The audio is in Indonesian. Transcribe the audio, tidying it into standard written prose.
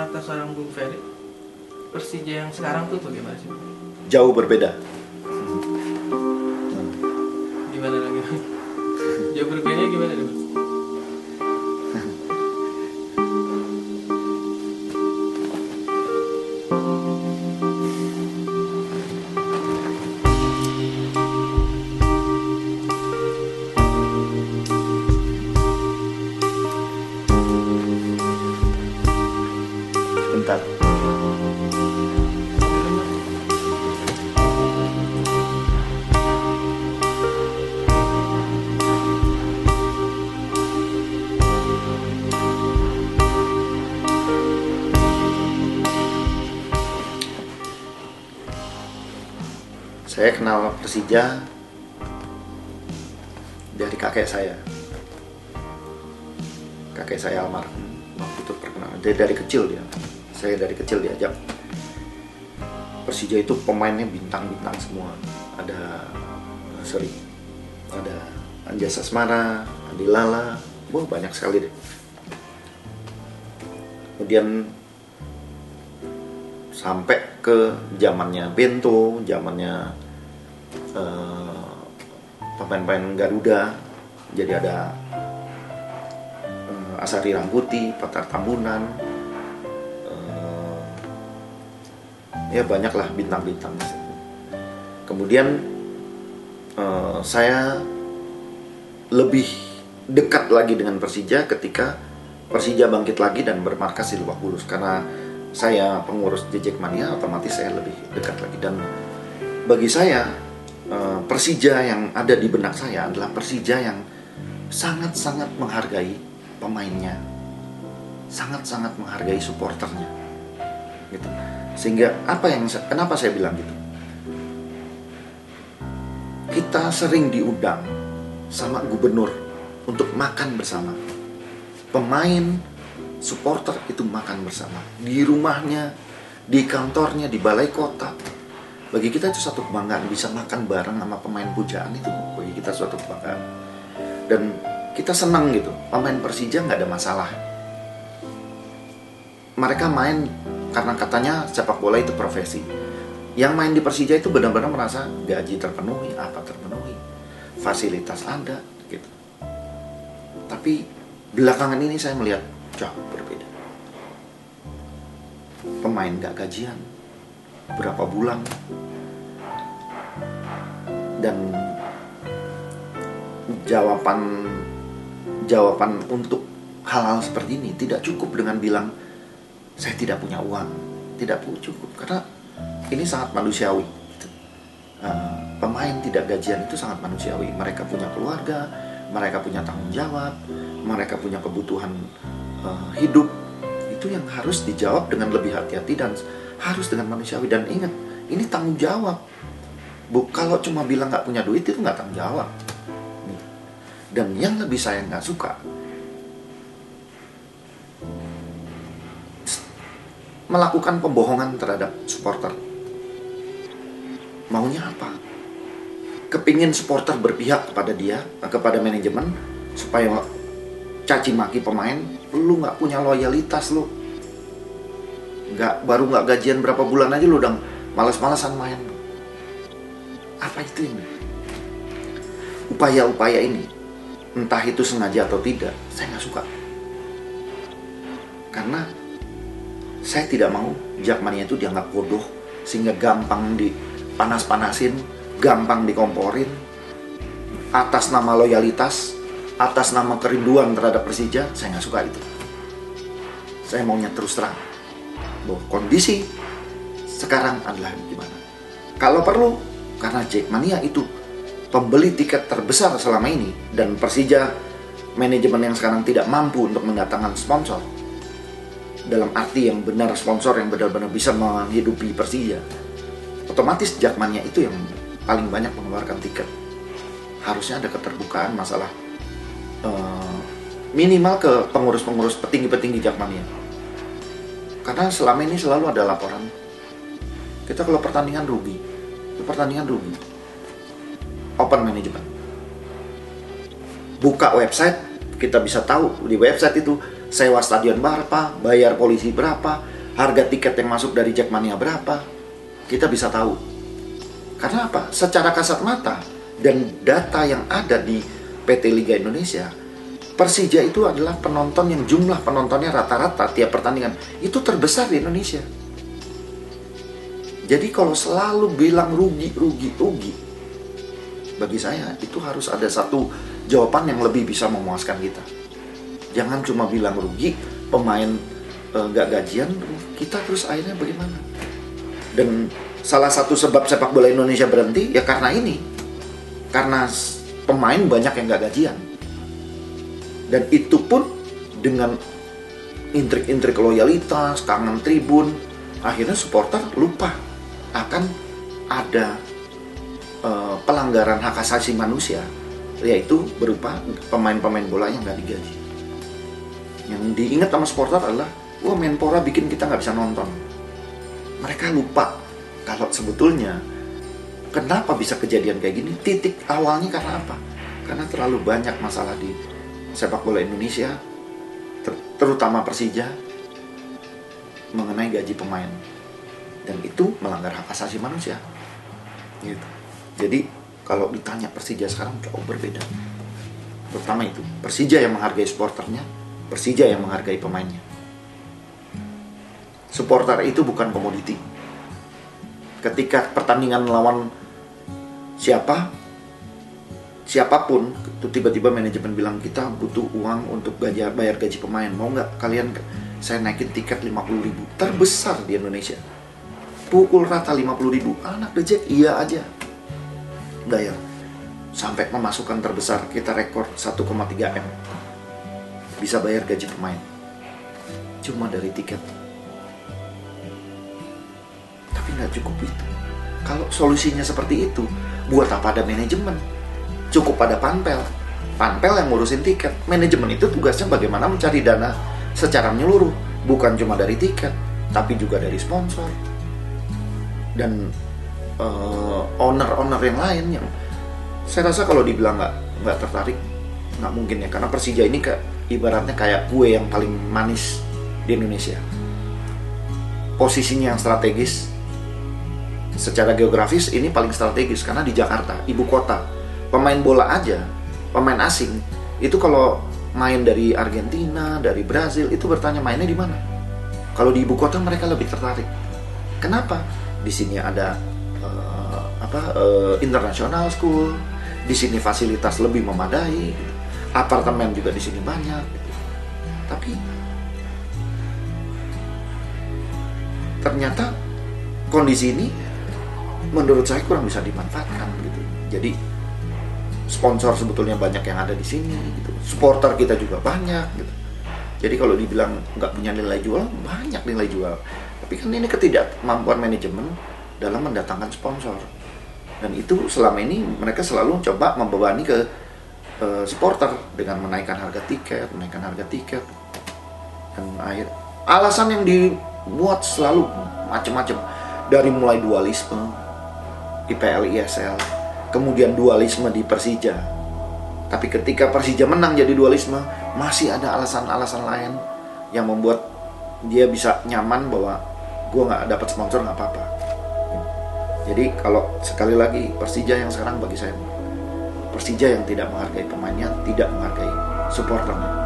kacamata seorang Bung Ferry, Persija yang sekarang tuh bagaimana sih? Jauh berbeda. Gimana lagi? Jauh berbeda gimana nih, Bang? Bentar. Saya kenal Persija dari kakek saya. Kakek saya almarhum waktu itu perkenalan. Dari kecil dia. Saya dari kecil diajak. Persija itu pemainnya bintang-bintang semua. Ada Anjas Asmara, Andi Lala, banyak sekali deh. Kemudian sampai ke zamannya Bento, zamannya pemain-pemain Garuda. Jadi ada Asari Rangkuti, Patar Tambunan, ya banyaklah bintang-bintang. Kemudian saya lebih dekat lagi dengan Persija ketika Persija bangkit lagi dan bermarkas di Lebak Bulus. Karena saya pengurus Jackmania, otomatis saya lebih dekat lagi. Dan bagi saya Persija yang ada di benak saya adalah Persija yang sangat-sangat menghargai pemainnya, sangat-sangat menghargai supporternya, gitu. Sehingga kenapa saya bilang gitu? Kita sering diundang sama gubernur untuk makan bersama. Pemain, supporter itu makan bersama di rumahnya, di kantornya, di balai kota. Bagi kita itu satu kebanggaan, bisa makan bareng sama pemain pujaan. Itu bagi kita suatu kebanggaan. Dan kita senang gitu, pemain Persija nggak ada masalah. Mereka main karena katanya sepak bola itu profesi. Yang main di Persija itu benar-benar merasa gaji terpenuhi, apa terpenuhi, fasilitas ada gitu. Tapi belakangan ini saya melihat jauh berbeda. Pemain nggak gajian berapa bulan, dan jawaban untuk hal-hal seperti ini tidak cukup dengan bilang saya tidak punya uang. Tidak cukup, karena ini sangat manusiawi. Pemain tidak gajian itu sangat manusiawi. Mereka punya keluarga, mereka punya tanggung jawab, mereka punya kebutuhan hidup. Itu yang harus dijawab dengan lebih hati-hati dan harus dengan manusiawi. Dan ingat, ini tanggung jawab. Kalau cuma bilang nggak punya duit itu nggak tanggung jawab. Dan yang lebih saya nggak suka, melakukan pembohongan terhadap supporter. Maunya apa? Kepingin supporter berpihak kepada dia, kepada manajemen, supaya caci maki pemain. Lu nggak punya loyalitas lu. Baru nggak gajian berapa bulan aja lu udah malas-malasan main. Apa itu ini? Upaya-upaya ini, entah itu sengaja atau tidak, saya nggak suka. Karena saya tidak mau Jackmania itu dianggap bodoh, sehingga gampang dipanas-panasin, gampang dikomporin, atas nama loyalitas, atas nama kerinduan terhadap Persija. Saya nggak suka itu. Saya maunya terus terang bahwa kondisi sekarang adalah gimana. Kalau perlu, karena Jackmania itu pembeli tiket terbesar selama ini, dan Persija manajemen yang sekarang tidak mampu untuk mendatangkan sponsor, dalam arti yang benar, sponsor yang benar-benar bisa menghidupi Persija, otomatis Jackmania itu yang paling banyak mengeluarkan tiket. Harusnya ada keterbukaan masalah minimal ke pengurus-pengurus petinggi-petinggi Jackmania. Karena selama ini selalu ada laporan, kita kalau pertandingan rugi, open management. Buka website, kita bisa tahu di website itu sewa stadion berapa, bayar polisi berapa, harga tiket yang masuk dari Jackmania berapa, kita bisa tahu. Karena apa? Secara kasat mata dan data yang ada di PT Liga Indonesia, Persija itu adalah penonton yang jumlah penontonnya rata-rata tiap pertandingan itu terbesar di Indonesia. Jadi kalau selalu bilang rugi, bagi saya itu harus ada satu jawaban yang lebih bisa memuaskan kita. Jangan cuma bilang rugi, pemain nggak gajian, kita terus akhirnya bagaimana? Dan salah satu sebab sepak bola Indonesia berhenti ya karena ini. Karena pemain banyak yang nggak gajian. Dan itu pun dengan intrik-intrik loyalitas, kangen tribun, akhirnya supporter lupa akan ada pelanggaran hak asasi manusia, yaitu berupa pemain-pemain bola yang nggak digaji. Yang diingat sama supporter adalah, wah Menpora bikin kita nggak bisa nonton. Mereka lupa kalau sebetulnya kenapa bisa kejadian kayak gini, titik awalnya karena apa? Karena terlalu banyak masalah di sepak bola Indonesia, terutama Persija, mengenai gaji pemain. Dan itu melanggar hak asasi manusia. Gitu. Jadi kalau ditanya Persija sekarang jauh berbeda. Pertama itu, Persija yang menghargai supporternya, Persija yang menghargai pemainnya. Supporter itu bukan komoditi. Ketika pertandingan lawan siapapun, itu tiba-tiba manajemen bilang kita butuh uang untuk bayar gaji pemain. Mau nggak kalian saya naikin tiket 50.000, terbesar di Indonesia. Pukul rata 50.000, anak The Jack iya aja bayar. Sampai pemasukan terbesar kita rekor 1,3 M. Bisa bayar gaji pemain cuma dari tiket. Tapi nggak cukup itu. Kalau solusinya seperti itu, buat apa ada manajemen? Cukup ada panpel yang ngurusin tiket. Manajemen itu tugasnya bagaimana mencari dana secara menyeluruh, bukan cuma dari tiket, tapi juga dari sponsor dan owner yang lain. Yang saya rasa kalau dibilang nggak tertarik, nggak mungkin ya, karena Persija ini ibaratnya kayak kue yang paling manis di Indonesia. Posisinya yang strategis, secara geografis ini paling strategis karena di Jakarta, ibu kota. Pemain bola aja, pemain asing itu kalau main dari Argentina, dari Brazil, itu bertanya mainnya di mana. Kalau di ibu kota mereka lebih tertarik. Kenapa? Di sini ada international school, di sini fasilitas lebih memadai, apartemen juga di sini banyak. Tapi ternyata kondisi ini menurut saya kurang bisa dimanfaatkan gitu. Jadi sponsor sebetulnya banyak yang ada di sini gitu. Supporter kita juga banyak gitu. Jadi kalau dibilang nggak punya nilai jual, banyak nilai jual. Tapi kan ini ketidakmampuan manajemen dalam mendatangkan sponsor. Dan itu selama ini mereka selalu coba membebani ke supporter dengan menaikkan harga tiket. Dan alasan yang dibuat selalu macam-macam. Dari mulai dualisme, IPL, ISL, kemudian dualisme di Persija. Tapi ketika Persija menang jadi dualisme, masih ada alasan-alasan lain yang membuat dia bisa nyaman bahwa gue nggak dapat sponsor nggak apa-apa. Jadi kalau sekali lagi Persija yang sekarang bagi saya, Persija yang tidak menghargai pemainnya, tidak menghargai supporternya.